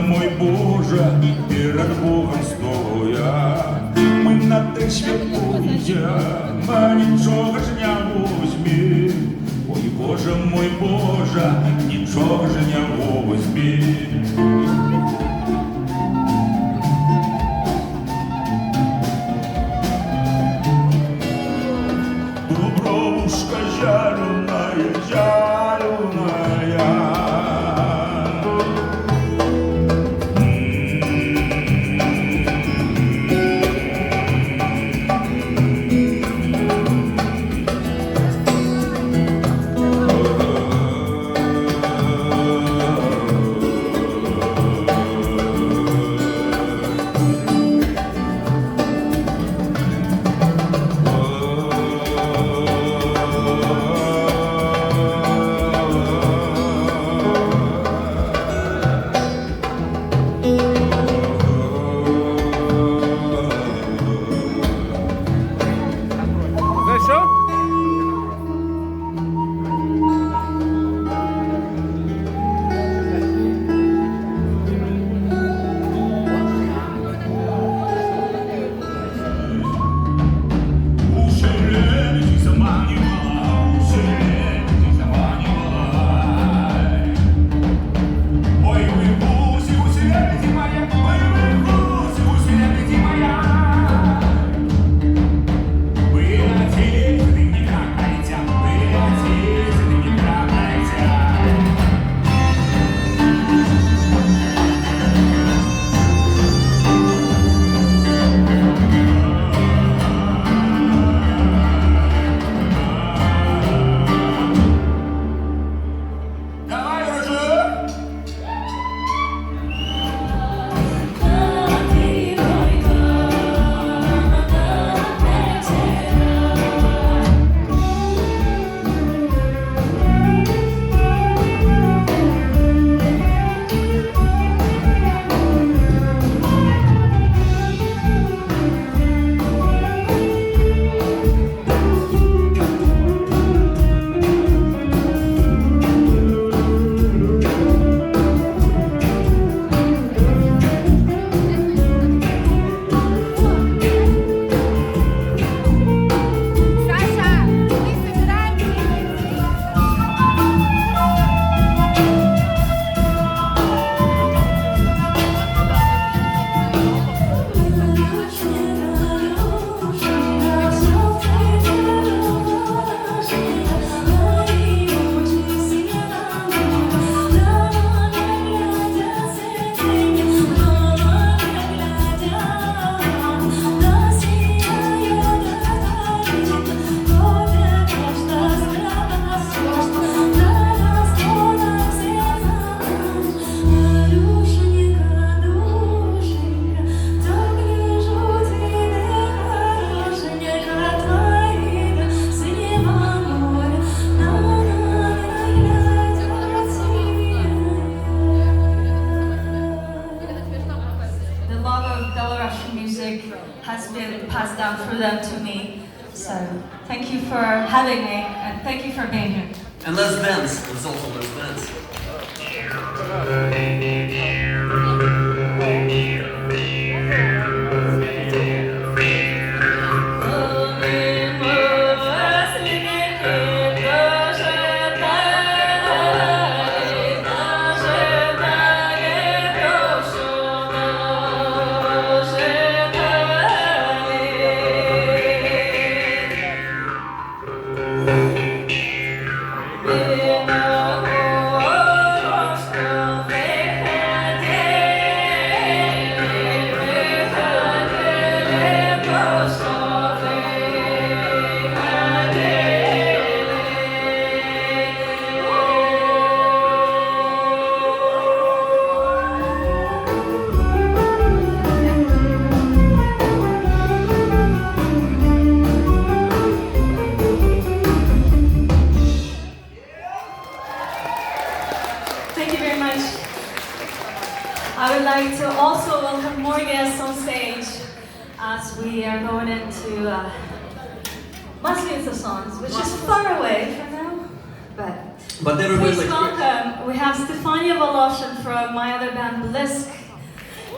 мой Боже, перед Богом стоя, ми на те святкуємо, а нічого ж не возьмі. Ой, Боже, нічого ж не возьмі. Дубровушка жареная, жареная. through them to me. So thank you for having me and thank you for being here. And let's dance. Let's dance. Thank you very much. I would like to also welcome more guests on stage as we are going into Maslitsa songs, which is far away for now. But everybody's Please like, welcome, we have Stefania Voloshin from my other band Blisk,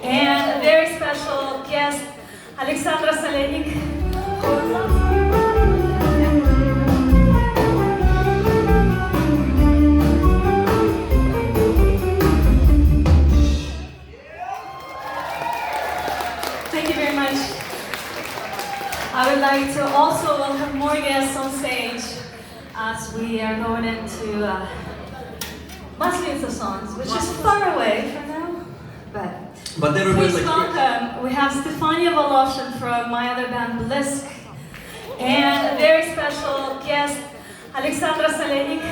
and a very special guest, Alexandra Salenik. Thank you very much. I would like to also welcome more guests on stage as we are going into Maslitsa songs, which is far away for now. but everybody's Please like, welcome, we have Stefania Voloshin from my other band Blisk, and a very special guest, Alexandra Salenik.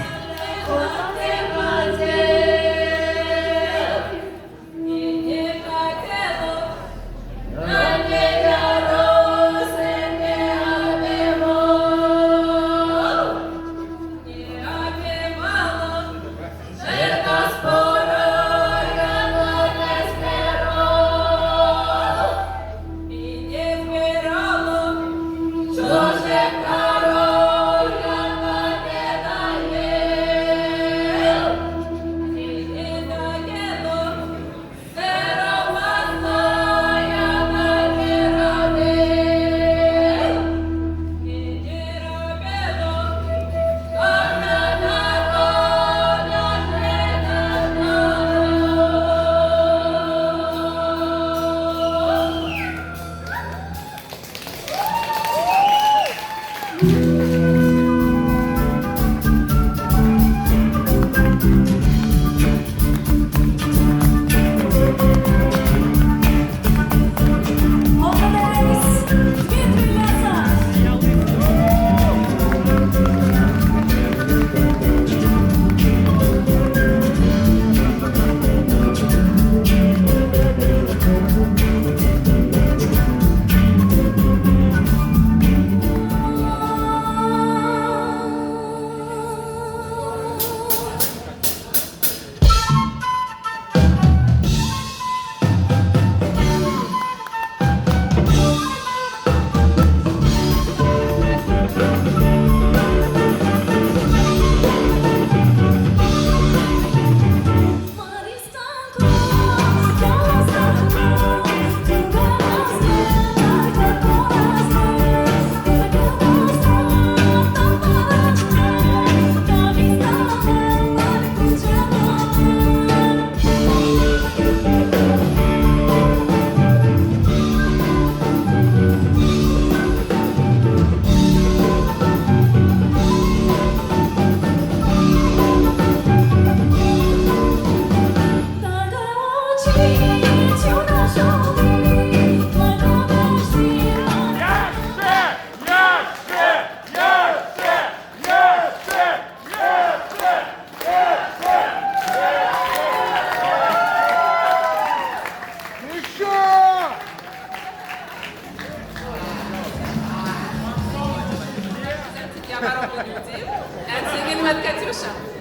And singing with Katyusha.